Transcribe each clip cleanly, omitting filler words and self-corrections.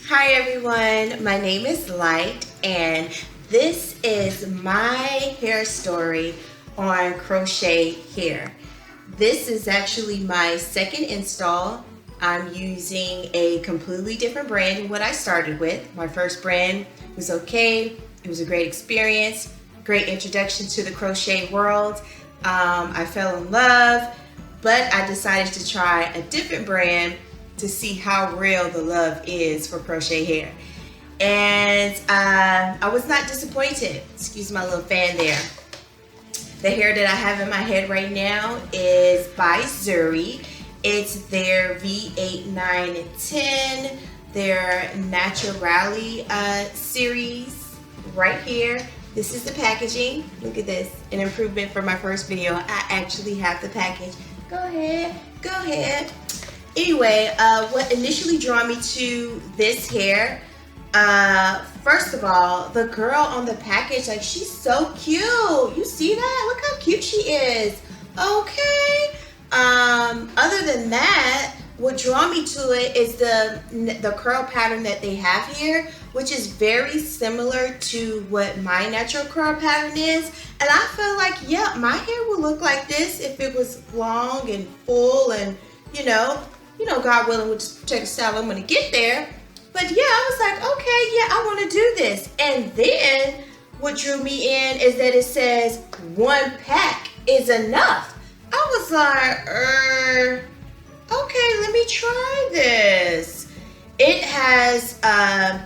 Hi everyone, my name is Light and this is my hair story on crochet hair. This is actually my second install. I'm using a completely different brand than what I started with. My first brand was okay. It was a great experience, great introduction to the crochet world. I fell in love, but I decided to try a different brand to see how real the love is for crochet hair. And I was not disappointed. Excuse my little fan there. The hair that I have in my head right now is by Zury. It's their V8910, their Naturali series right here. This is the packaging. Look at this, an improvement from my first video. I actually have the package. Go ahead, go ahead. Anyway, what initially drew me to this hair, first of all, the girl on the package, like, she's so cute. You see that? Look how cute she is. Okay. Other than that, what drew me to it is the curl pattern that they have here, which is very similar to what my natural curl pattern is. And I feel like, yeah, my hair would look like this if it was long and full and, you know, God willing, with this particular style, I'm gonna get there. But yeah, I was like, okay, yeah, I wanna do this. And then what drew me in is that it says 1 pack is enough. I was like, okay, let me try this. It has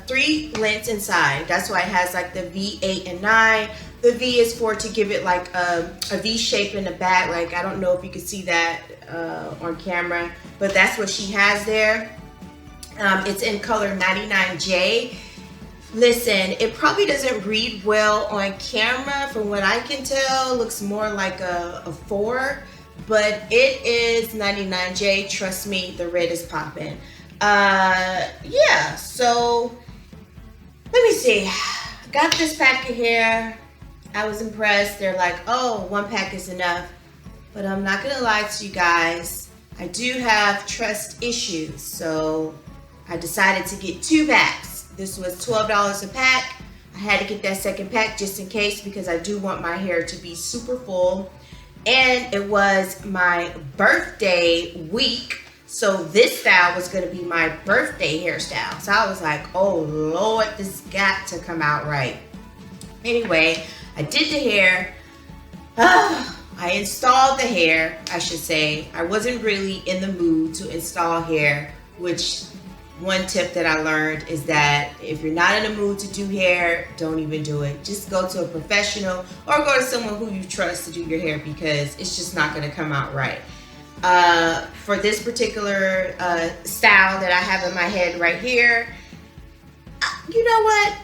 3 lengths inside. That's why it has like the V8 and 9. The V is for to give it like a V shape in the back. Like, I don't know if you can see that on camera, but that's what she has there. It's in color 99J. Listen, it probably doesn't read well on camera. From what I can tell, it looks more like a 4, but it is 99J. Trust me, the red is popping. Yeah, so let me see. Got this pack of hair. I was impressed. They're like, oh, 1 pack is enough. But I'm not gonna lie to you guys. I do have trust issues, so I decided to get 2 packs. This was $12 a pack. I had to get that second pack just in case, because I do want my hair to be super full. And it was my birthday week, so this style was gonna be my birthday hairstyle. So I was like, oh Lord, this got to come out right. Anyway, I did the hair. I installed the hair, I should say. I wasn't really in the mood to install hair, which one tip that I learned is that if you're not in the mood to do hair, don't even do it. Just go to a professional or go to someone who you trust to do your hair, because it's just not gonna come out right. For this particular style that I have in my head right here, you know what?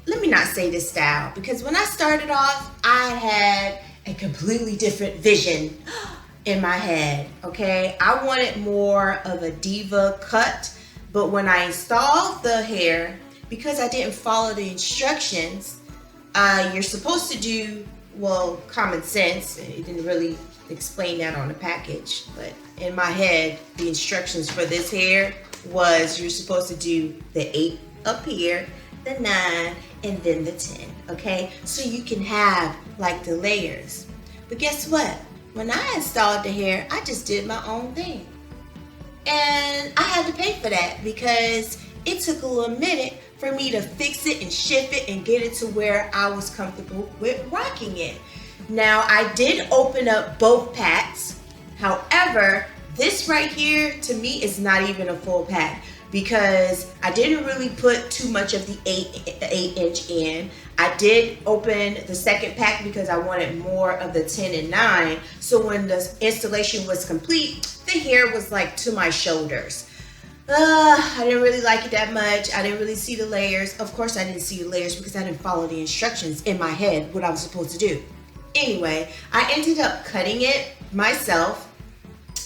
Let me not say this style, because when I started off, I had a completely different vision in my head, okay? I wanted more of a diva cut, but when I installed the hair, because I didn't follow the instructions, you're supposed to do, well, common sense. It didn't really explain that on the package, but in my head, the instructions for this hair was you're supposed to do the 8 up here, the 9, and then the 10, okay? So you can have like the layers. But guess what? When I installed the hair, I just did my own thing. And I had to pay for that, because it took a little minute for me to fix it and shift it and get it to where I was comfortable with rocking it. Now, I did open up both packs. However, this right here, to me, is not even a full pack, because I didn't really put too much of the 8-inch in. I did open the second pack because I wanted more of the 10 and 9. So when the installation was complete, the hair was like to my shoulders. I didn't really like it that much. I didn't really see the layers. Of course I didn't see the layers because I didn't follow the instructions in my head, what I was supposed to do. Anyway, I ended up cutting it myself,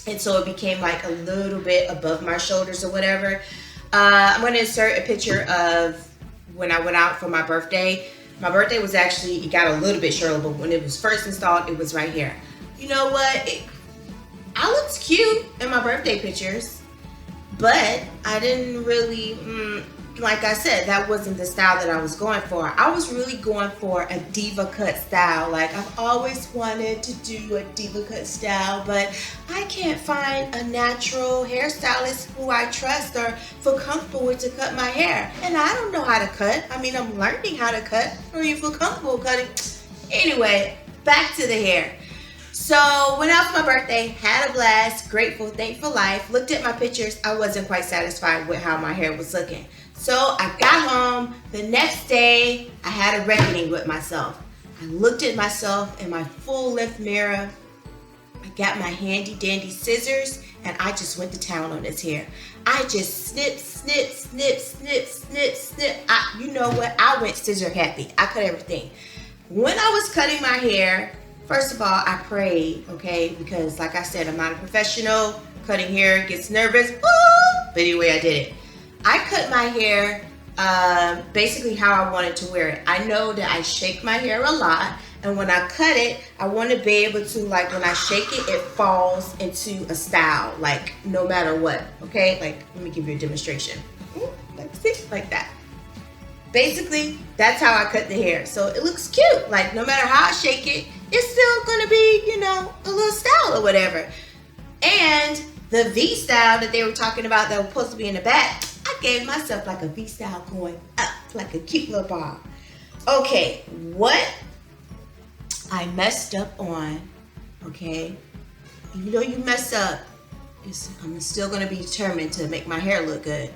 and so it became like a little bit above my shoulders or whatever. I'm going to insert a picture of when I went out for my birthday. My birthday was actually, it got a little bit shorter, but when it was first installed, it was right here. You know what? I looked cute in my birthday pictures, but I didn't really like I said, that wasn't the style that I was going for. I was really going for a diva cut style. Like, I've always wanted to do a diva cut style, but I can't find a natural hairstylist who I trust or feel comfortable with to cut my hair. And I don't know how to cut. I mean, I'm learning how to cut. Or you feel comfortable cutting. Anyway, back to the hair. So went out for my birthday, had a blast, grateful, thankful life. Looked at my pictures. I wasn't quite satisfied with how my hair was looking. So I got home. The next day, I had a reckoning with myself. I looked at myself in my full length mirror. I got my handy dandy scissors and I just went to town on this hair. I just snip, snip, snip, snip, snip, snip. You know what? I went scissor happy. I cut everything. When I was cutting my hair, first of all, I prayed, okay? Because like I said, I'm not a professional. Cutting hair gets nervous. But anyway, I did it. I cut my hair basically how I wanted to wear it. I know that I shake my hair a lot. And when I cut it, I want to be able to, like, when I shake it, it falls into a style, like, no matter what, okay? Like, let me give you a demonstration. Like, see? Like that. Basically, that's how I cut the hair. So it looks cute. Like, no matter how I shake it, it's still going to be, you know, a little style or whatever. And the V style that they were talking about that was supposed to be in the back, I gave myself like a V style going up, like a cute little bob. Okay, what I messed up on, okay, even though you mess up, I'm still going to be determined to make my hair look good.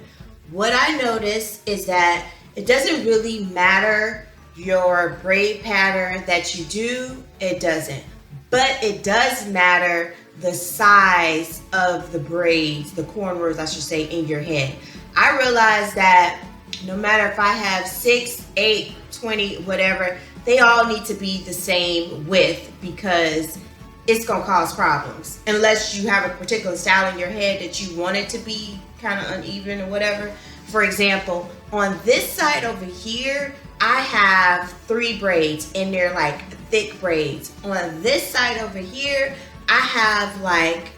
What I noticed is that it doesn't really matter your braid pattern that you do, it doesn't. But it does matter the size of the braids, the cornrows, I should say, in your head. I realized that no matter if I have 6, 8, 20, whatever, they all need to be the same width because it's gonna cause problems. Unless you have a particular style in your head that you want it to be kind of uneven or whatever. For example, on this side over here, I have 3 braids and they're like thick braids. On this side over here, I have like,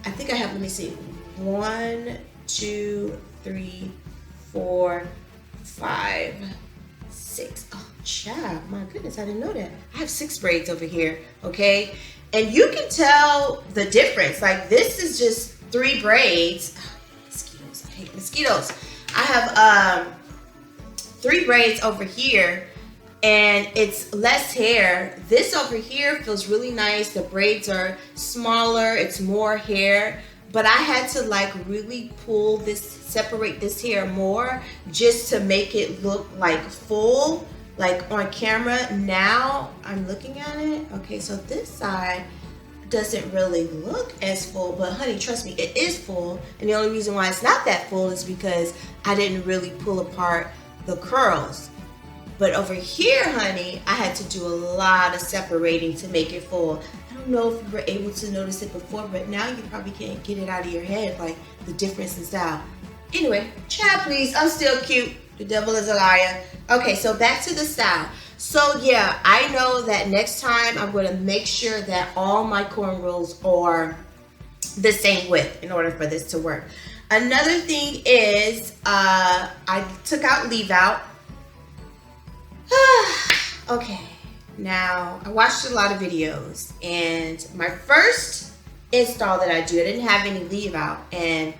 I think I have, let me see, 1, 2, 3, 4, 5, 6. Oh, child, my goodness, I didn't know that. I have 6 braids over here, okay? And you can tell the difference. Like, this is just 3 braids. Oh, mosquitoes, I hate mosquitoes. I have 3 braids over here and it's less hair. This over here feels really nice. The braids are smaller, it's more hair, but I had to like really pull this, separate this hair more just to make it look like full, like on camera. Now I'm looking at it. Okay, so this side doesn't really look as full, but honey, trust me, it is full. And the only reason why it's not that full is because I didn't really pull apart the curls. But over here, honey, I had to do a lot of separating to make it full. I don't know if you were able to notice it before, but now you probably can't get it out of your head, like the difference in style. Anyway, child, please, I'm still cute. The devil is a liar. Okay, so back to the style. So yeah, I know that next time I'm going to make sure that all my cornrows are the same width in order for this to work. Another thing is I took out leave out. Okay, now I watched a lot of videos and my first install that I do, I didn't have any leave out and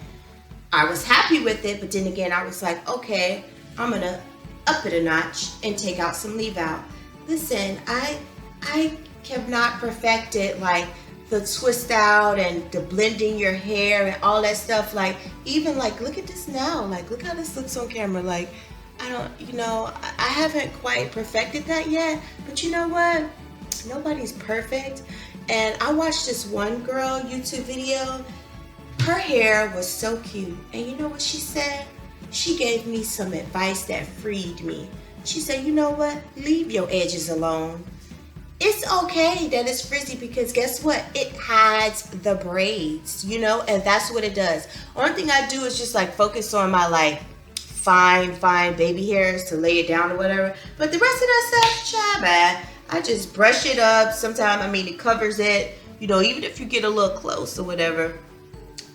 I was happy with it, but then again I was like, okay, I'm gonna up it a notch and take out some leave out. Listen, I have not perfected like the twist out and the blending your hair and all that stuff. Like, even like, look at this now. Like, look how this looks on camera. Like, I don't, you know, I haven't quite perfected that yet, but you know what? Nobody's perfect. And I watched this one girl YouTube video. Her hair was so cute. And you know what she said? She gave me some advice that freed me. She said, you know what? Leave your edges alone. It's okay that it's frizzy because guess what? It hides the braids, you know, and that's what it does. Only thing I do is just like focus on my like fine baby hairs to lay it down or whatever. But the rest of that stuff, child, man, I just brush it up. Sometimes, I mean, it covers it, you know, even if you get a little close or whatever,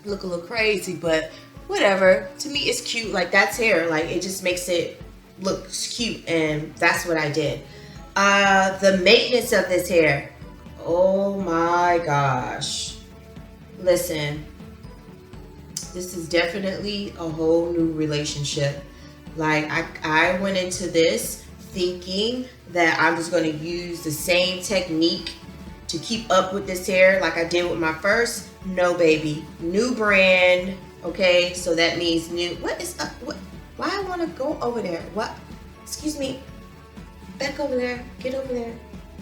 look a little crazy, but whatever. To me, it's cute. Like, that's hair. Like, it just makes it look cute, and that's what I did. The maintenance of this hair. Oh my gosh. Listen, this is definitely a whole new relationship. Like, I went into this thinking that I was going to use the same technique to keep up with this hair like I did with my first. No, baby. New brand. Okay, so that means new. What is up? What? Why I want to go over there? What? Excuse me. Back over there. Get over there.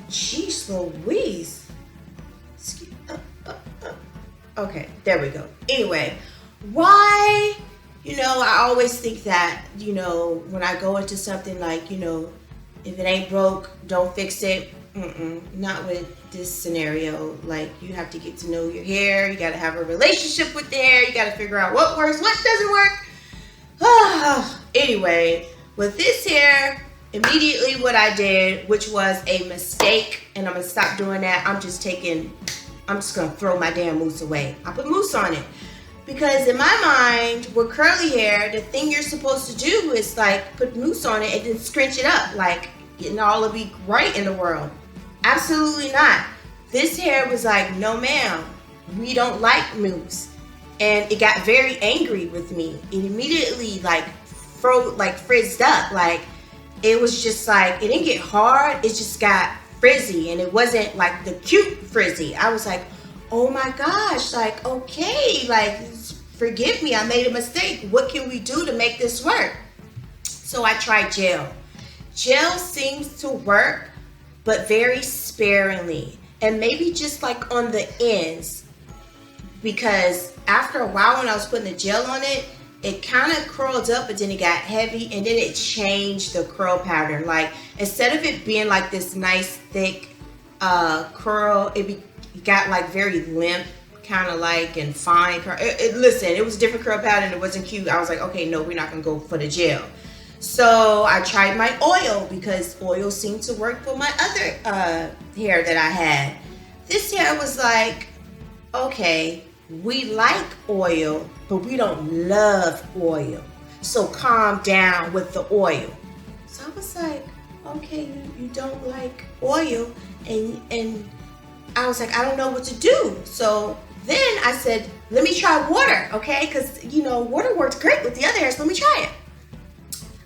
Jeez Louise. Excuse. Okay, there we go. Anyway, why? You know, I always think that, you know, when I go into something like, you know, if it ain't broke, don't fix it. Not with this scenario. Like, you have to get to know your hair. You got to have a relationship with the hair. You got to figure out what works, what doesn't work. Anyway, with this hair, immediately what I did, which was a mistake, and I'm going to stop doing that. I'm just going to throw my damn mousse away. I put mousse on it. Because in my mind, with curly hair, the thing you're supposed to do is like put mousse on it and then scrunch it up. Like, and all will be right in the world. Absolutely not. This hair was like, no ma'am, we don't like mousse. And it got very angry with me. It immediately like frizzed up. Like, it was just like, it didn't get hard. It just got frizzy, and it wasn't like the cute frizzy. I was like, oh my gosh, like, okay, like, forgive me, I made a mistake. What can we do to make this work? So I tried gel. Gel seems to work, but very sparingly, and maybe just like on the ends, because after a while when I was putting the gel on it, it kind of curled up, but then it got heavy, and then it changed the curl pattern. Like, instead of it being like this nice thick curl, it got like very limp, kind of like, and fine curl. Listen, it was a different curl pattern. It wasn't cute. I was like, okay, no, we're not gonna go for the gel. So I tried my oil, because oil seemed to work for my other hair that I had. This hair was like, okay, we like oil, but we don't love oil. So calm down with the oil. So I was like, okay, you don't like oil, and I was like, I don't know what to do. So then I said, let me try water, okay? Because, you know, water worked great with the other hair, so let me try it.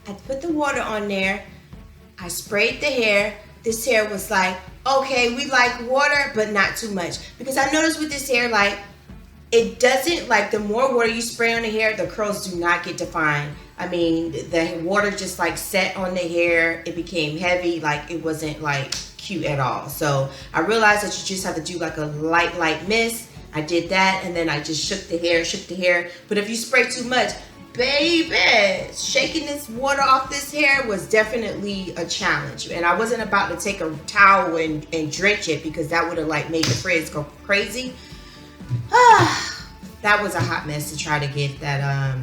I put the water on there. I sprayed the hair. This hair was like, okay, we like water, but not too much. Because I noticed with this hair, like, it doesn't, like, the more water you spray on the hair, the curls do not get defined. I mean, the water just, like, set on the hair. It became heavy. Like, it wasn't, like, cute at all. So I realized that you just have to do, like, a light mist. I did that, and then I just shook the hair. But if you spray too much, baby, shaking this water off this hair was definitely a challenge. And I wasn't about to take a towel and drench it, because that would have, like, made the frizz go crazy. That was a hot mess to try to get that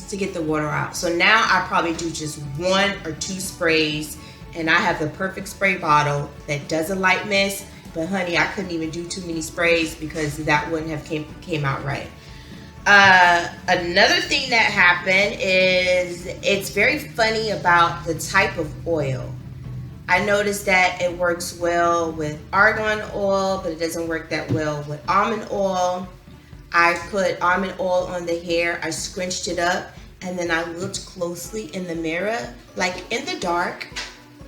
to get the water out. So now I probably do just 1 or 2 sprays, and I have the perfect spray bottle that does a light mist. But honey, I couldn't even do too many sprays, because that wouldn't have came out right. Another thing that happened is, it's very funny about the type of oil. I noticed that it works well with argan oil, but it doesn't work that well with almond oil. I put almond oil on the hair, I scrunched it up, and then I looked closely in the mirror. Like, in the dark,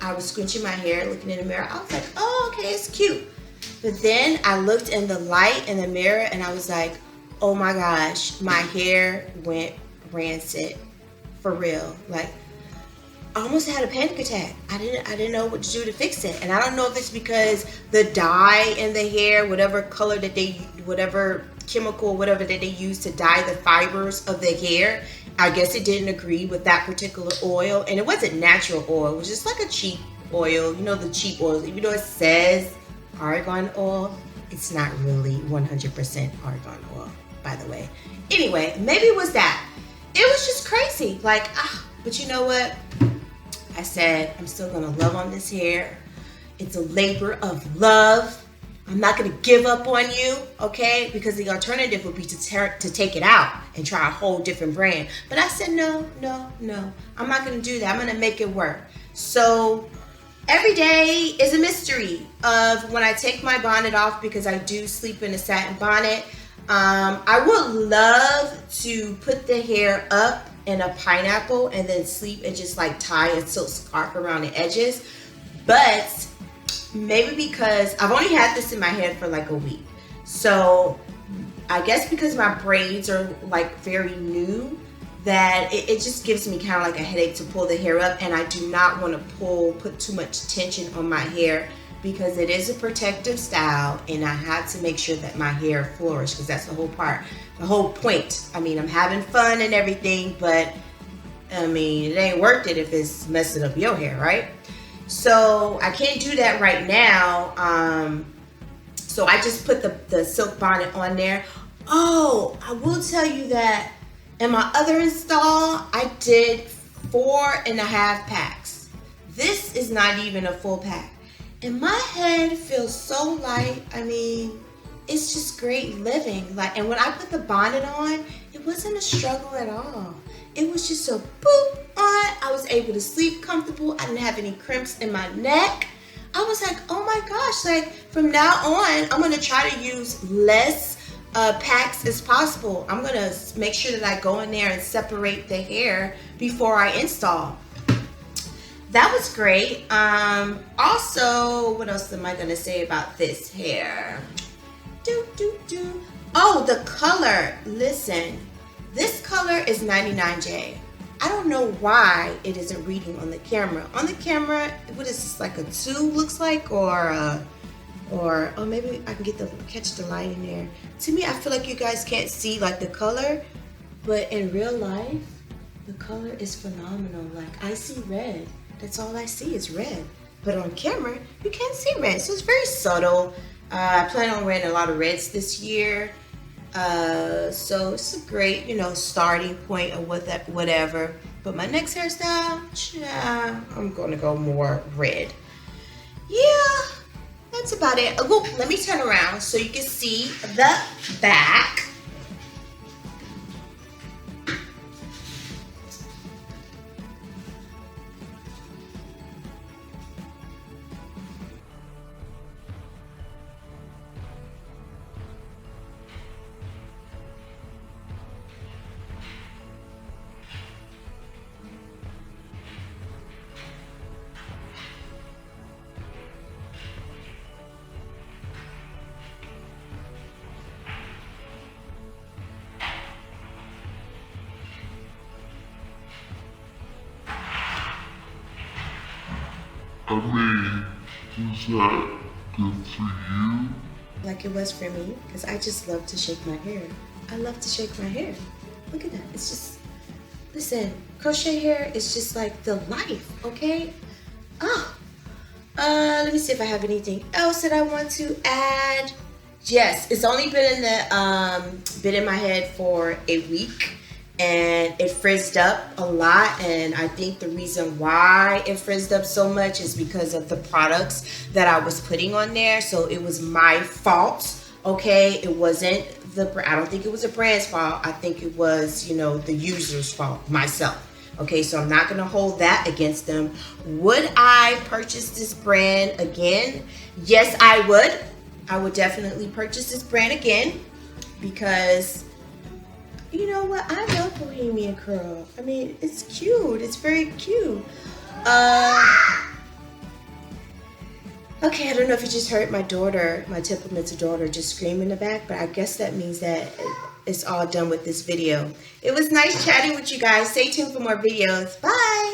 I was scrunching my hair, looking in the mirror. I was like, oh, okay, it's cute. But then I looked in the light in the mirror, and I was like, oh my gosh, my hair went rancid, for real. Like, I almost had a panic attack. I didn't know what to do to fix it. And I don't know if it's because the dye in the hair, whatever color that whatever chemical, whatever that they use to dye the fibers of the hair, I guess it didn't agree with that particular oil. And it wasn't natural oil. It was just like a cheap oil. You know, the cheap oils. Even though it says argan oil, it's not really 100% argan oil, by the way. Anyway, maybe it was that. It was just crazy. Like, but you know what? I said, I'm still gonna love on this hair. It's a labor of love. I'm not going to give up on you, okay? Because the alternative would be to take it out and try a whole different brand. But I said, no. I'm not going to do that. I'm going to make it work. So every day is a mystery of when I take my bonnet off, because I do sleep in a satin bonnet. I would love to put the hair up in a pineapple and then sleep and just like tie a silk scarf around the edges. But maybe because I've only had this in my head for like a week. So I guess because my braids are like very new, that it just gives me kind of like a headache to pull the hair up, and I do not want to put too much tension on my hair, because it is a protective style and I have to make sure that my hair flourishes, because that's the whole point. I mean, I'm having fun and everything, but I mean, it ain't worth it if it's messing up your hair, right? So I can't do that right now. So I just put the silk bonnet on there. Oh, I will tell you that in my other install, I did 4.5 packs. This is not even a full pack. And my head feels so light. I mean, it's just great living. Like, and when I put the bonnet on, it wasn't a struggle at all. It was just a boop on. I was able to sleep comfortable. I didn't have any crimps in my neck. I was like, oh my gosh, like from now on, I'm gonna try to use less packs as possible. I'm gonna make sure that I go in there and separate the hair before I install. That was great. Also, what else am I gonna say about this hair? Oh, the color. Listen, this color is 99J. I don't know why it isn't reading on the camera. On the camera, what is this, like a 2 looks like, or oh, maybe I can catch the light in there. To me, I feel like you guys can't see like the color, but in real life, the color is phenomenal. Like, I see red. That's all I see is red. But on camera, you can't see red. So it's very subtle. I plan on wearing a lot of reds this year. So it's a great, starting point or whatever. But my next hairstyle, I'm gonna go more red. Yeah, that's about it. Oh, let me turn around so you can see the back. I mean, is that good for you? Like it was for me, because I just love to shake my hair. I love to shake my hair. Look at that. It's just, listen, crochet hair is just like the life, okay? Oh, let me see if I have anything else that I want to add. Yes, it's only been in my head for a week, and it frizzed up a lot, and I think the reason why it frizzed up so much is because of the products that I was putting on there. So it was my fault, okay? It wasn't I don't think it was a brand's fault. I think it was, the user's fault, myself. Okay, so I'm not gonna hold that against them. Would I purchase this brand again? Yes, I would. I would definitely purchase this brand again, because you know what? I love Bohemian Curl. I mean, it's cute. It's very cute. Okay, I don't know if you just heard my daughter, my temperamental daughter, just scream in the back, but I guess that means that it's all done with this video. It was nice chatting with you guys. Stay tuned for more videos. Bye.